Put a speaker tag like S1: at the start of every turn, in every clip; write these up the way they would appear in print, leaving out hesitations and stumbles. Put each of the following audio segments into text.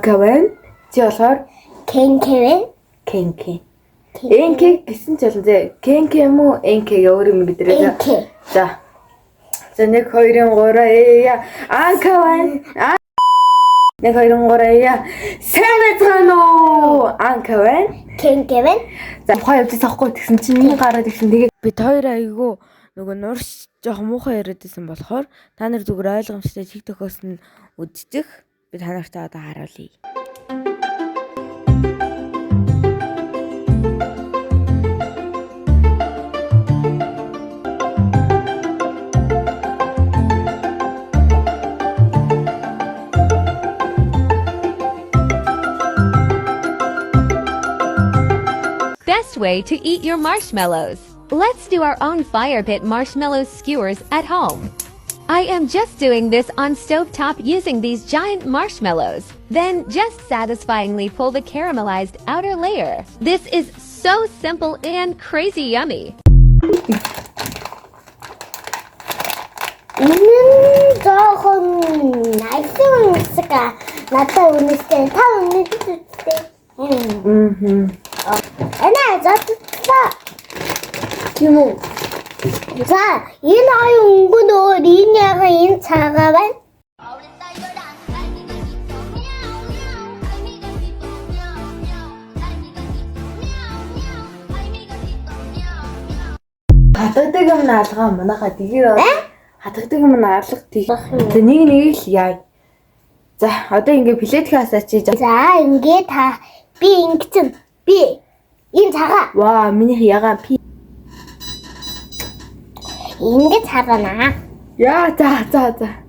S1: Кавен чи болохоор
S2: Кенкевен.
S1: Кенке. Энке гэсэн ч болно зэ. Кенке юм уу? Энке өөр юм бидрээ.
S2: Энке.
S1: За. За 1 2 3 яа. Анкавен. 1 2 3 яа. Сэнэтрано. Анкавен.
S2: Кенкевен.
S1: За ухаан явж байгаа тэгсэн чинь миний гараад ирсэн. Тэгээд бид хоёр айгүй нөгөө нурш жоох муухай яриад байсан болохоор та нар зүгээр ойлгомжтой TikTok-оос нь үзчих. Би та нарт одоо харуулъя.
S3: Best way to eat your marshmallows. Let's do our own fire pit marshmallow skewers at home. I am just doing this on stovetop using these giant marshmallows. Then just satisfyingly pull the caramelized outer layer. This is so simple and crazy yummy.
S2: 조금 날씨가 나타 오늘 때 타오는 때. 아나 저도
S1: Юу?
S2: 자, энэ хоёр өнгө нөгөө линияга энэ цагааван.
S1: Хатгадаг юм наалгаа манайхаа тэгээр хатгадаг юм наалга тэг. За нэг л яа. За одоо ингээ плейтгээ асаачиж.
S2: За, ингээ та би ингэсэн. Би энэ цагаа.
S1: Ваа, миний ягаан пи.
S2: Ингээ цагаана.
S1: Яа, за.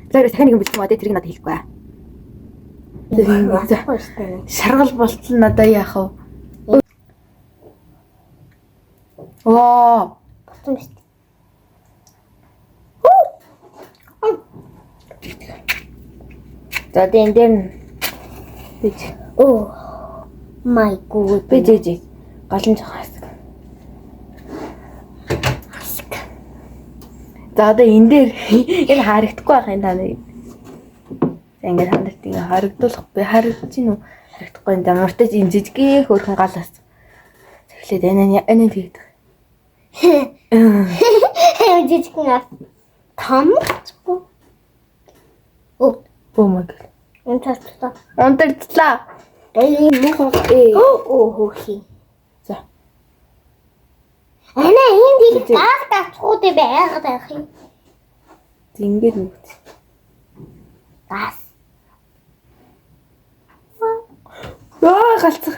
S1: Зэрэг дахин нэг бичсэн маа тэрийг надад хэлэхгүй аа. Шаргал болтол надад яах вэ? Ваа.
S2: Болсон биз.
S1: За энэ дээр бич.
S2: Oh my god.
S1: Бич. Галан жах хасаг. За одоо энэ дээр энэ харагдахгүй байх юм та нар. За ингээд хандарт ингээ харагдуулах би харагдаж гин үү? Харагдахгүй энэ мартаж энэ жижигхэн хөөрхөн галаас. Тэглээд энэ тэгээд.
S2: жижигхэн том.
S1: Oh my god.
S2: Унтарчлаа.
S1: Унтарчлаа.
S2: Энэ мохоо. Хөөе.
S1: За.
S2: Ана энэ дэг тацгуудыг байгаад байх юм.
S1: Ингээд нүгт.
S2: Бас.
S1: Галцах.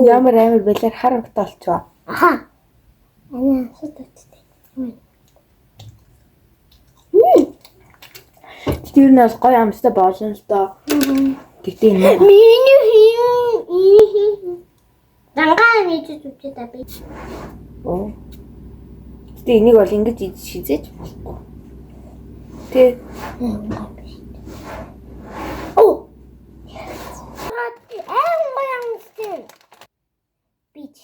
S1: Ямар амар байлаар хар өгтө олчваа.
S2: Аха. Ана сутагчтэй.
S1: Тэр нь бол гоё амстай болно л доо. Тэгтээ энэ.
S2: Миний хин. Дангаа мэдэж үчтэй та би.
S1: Оо. Тэгтээ энийг бол ингэж шизээж болохгүй. Тэ.
S2: Оо. Ам бич.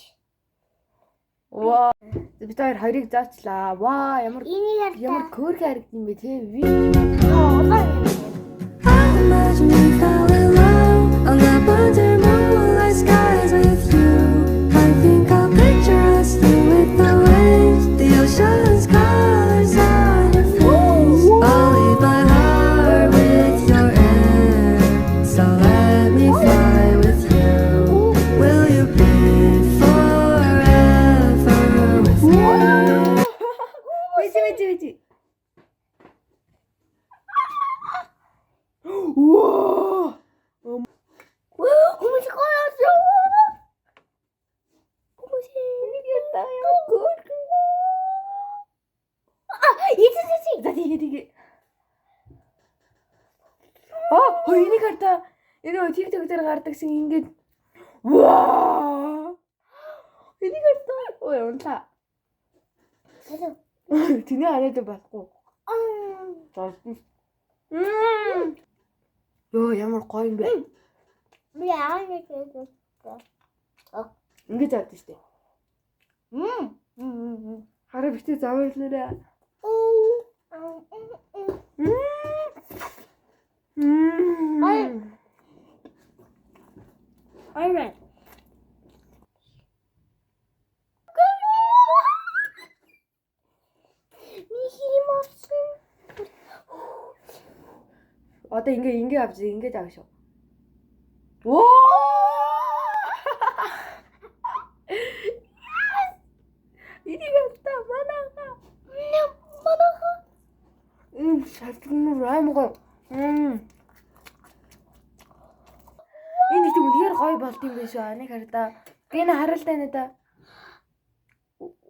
S1: Ваа. Бид хоёрыг заачлаа. Ваа, ямар көөрхөн харагдсан бэ те.
S4: Imagine we fell in love on the winter moonlight skies with you. I think I'll picture us still with the waves, the ocean's colors on your face. I'll leave my heart with your air, so let me fly with you. Will you be forever with me?
S1: За тэгээ. Энийг хартаа. Энэ TikTok дээр гардаг шиг ингээд ваа. Энийг хартаа. Унтаа. Тэний хараад байхгүй. Йоо ямар гоё юм бэ?
S2: Би яа нэг
S1: Ингээд заадаг штэ. Хараа битээ зааварлаарай.
S2: Alright.
S1: Одоо ингээ авч ингээ заах шүү. Оо! Энийг автаа манайха. Шалган раймгаа. Энэ их үнээр гоё болд юм биш үү? Нэг хараа. Би энэ харалтай нэ да.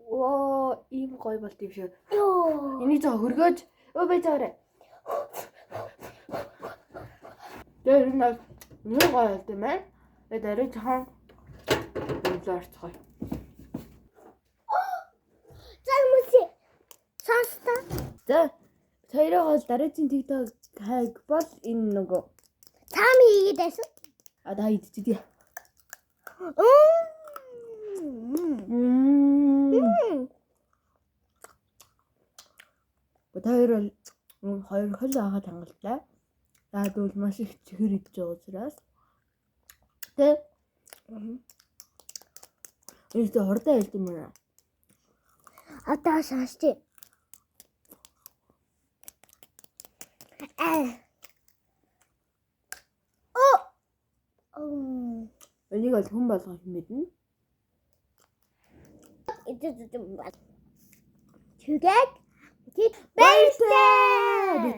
S1: Оо, ийм гоё болд юм шүү.
S2: Йоо.
S1: Энийг зөө хөргөөж байзаарай. Тэр нэг гоё болд юм байна. Тэгээд арай жоохон зөрцгой. За, хоёроо бол дараагийн TikTok хайг бол энэ нөгөө
S2: Тами хийгээд байсан.
S1: да идчихээ. Хоёр хол аваад хангалтлаа. За тэгвэл маш их чихэр идэж байгаа учраас тэ энэ хурдан хэлдэг юм байна.
S2: Одоо шаашти.
S1: Энийг бол хүн болгох юм мэднэ.
S2: Тэгээд баяртай.